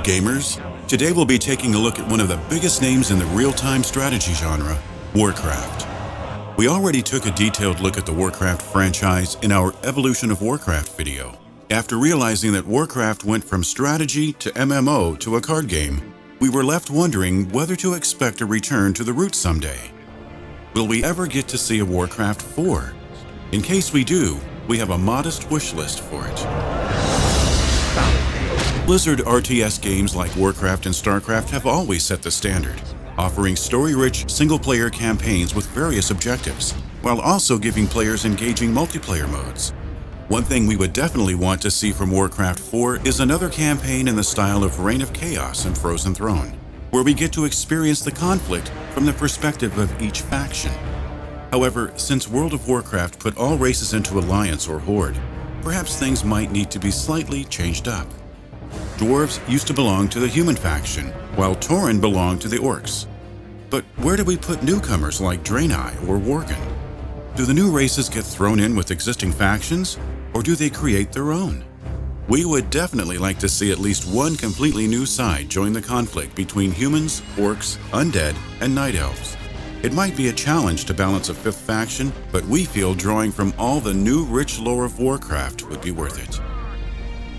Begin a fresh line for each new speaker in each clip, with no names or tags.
Gamers, today we'll be taking a look at one of the biggest names in the real-time strategy genre, Warcraft. We already took a detailed look at the Warcraft franchise in our Evolution of Warcraft video. After realizing that Warcraft went from strategy to MMO to a card game, we were left wondering whether to expect a return to the roots someday. Will we ever get to see a Warcraft 4? In case we do, we have a modest wish list for it. Blizzard RTS games like Warcraft and StarCraft have always set the standard, offering story-rich single-player campaigns with various objectives, while also giving players engaging multiplayer modes. One thing we would definitely want to see from Warcraft 4 is another campaign in the style of Reign of Chaos and Frozen Throne, where we get to experience the conflict from the perspective of each faction. However, since World of Warcraft put all races into alliance or horde, perhaps things might need to be slightly changed up. Dwarves used to belong to the human faction, while Tauren belonged to the orcs. But where do we put newcomers like Draenei or Worgen? Do the new races get thrown in with existing factions, or do they create their own? We would definitely like to see at least one completely new side join the conflict between humans, orcs, undead, and night elves. It might be a challenge to balance a fifth faction, but we feel drawing from all the new rich lore of Warcraft would be worth it.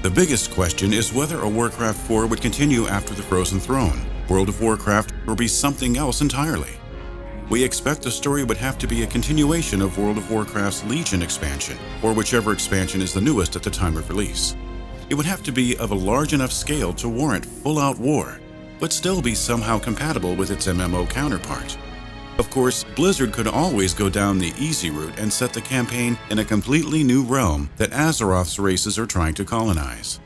The biggest question is whether a Warcraft 4 would continue after the Frozen Throne, World of Warcraft, or be something else entirely. We expect the story would have to be a continuation of World of Warcraft's Legion expansion, or whichever expansion is the newest at the time of release. It would have to be of a large enough scale to warrant full-out war, but still be somehow compatible with its MMO counterpart. Of course, Blizzard could always go down the easy route and set the campaign in a completely new realm that Azeroth's races are trying to colonize.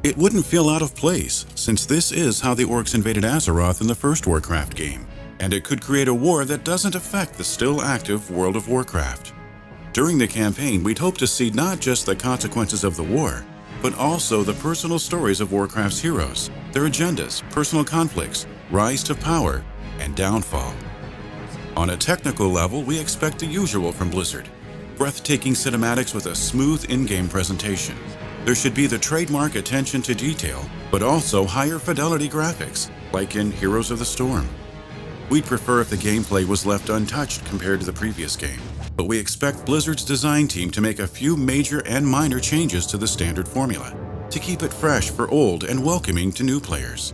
It wouldn't feel out of place, since this is how the orcs invaded Azeroth in the first Warcraft game, and it could create a war that doesn't affect the still active World of Warcraft. During the campaign, we'd hope to see not just the consequences of the war, but also the personal stories of Warcraft's heroes, their agendas, personal conflicts, rise to power, and downfall. On a technical level, we expect the usual from Blizzard. Breathtaking cinematics with a smooth in-game presentation. There should be the trademark attention to detail, but also higher fidelity graphics, like in Heroes of the Storm. We'd prefer if the gameplay was left untouched compared to the previous game, but we expect Blizzard's design team to make a few major and minor changes to the standard formula, to keep it fresh for old and welcoming to new players.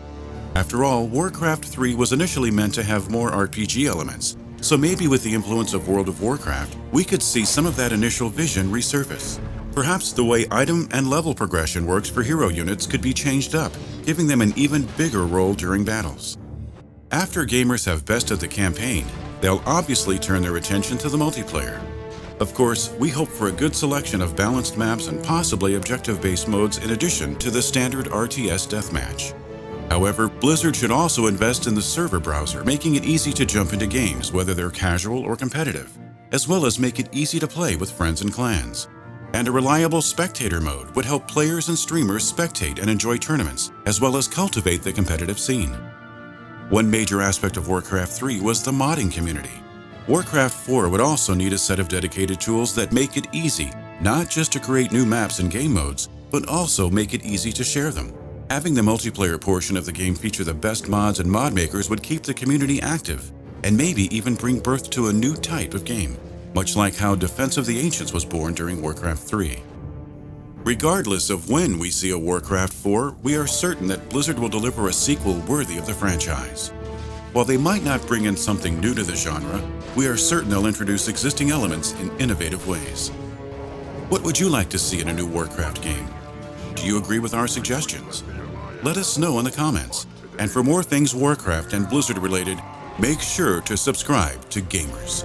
After all, Warcraft 3 was initially meant to have more RPG elements, so maybe with the influence of World of Warcraft, we could see some of that initial vision resurface. Perhaps the way item and level progression works for hero units could be changed up, giving them an even bigger role during battles. After gamers have bested the campaign, they'll obviously turn their attention to the multiplayer. Of course, we hope for a good selection of balanced maps and possibly objective-based modes in addition to the standard RTS deathmatch. However, Blizzard should also invest in the server browser, making it easy to jump into games, whether they're casual or competitive, as well as make it easy to play with friends and clans. And a reliable spectator mode would help players and streamers spectate and enjoy tournaments, as well as cultivate the competitive scene. One major aspect of Warcraft 3 was the modding community. Warcraft 4 would also need a set of dedicated tools that make it easy, not just to create new maps and game modes, but also make it easy to share them. Having the multiplayer portion of the game feature the best mods and mod makers would keep the community active, and maybe even bring birth to a new type of game, much like how Defense of the Ancients was born during Warcraft 3. Regardless of when we see a Warcraft 4, we are certain that Blizzard will deliver a sequel worthy of the franchise. While they might not bring in something new to the genre, we are certain they'll introduce existing elements in innovative ways. What would you like to see in a new Warcraft game? Do you agree with our suggestions? Let us know in the comments. And for more things Warcraft and Blizzard related, make sure to subscribe to Gamers.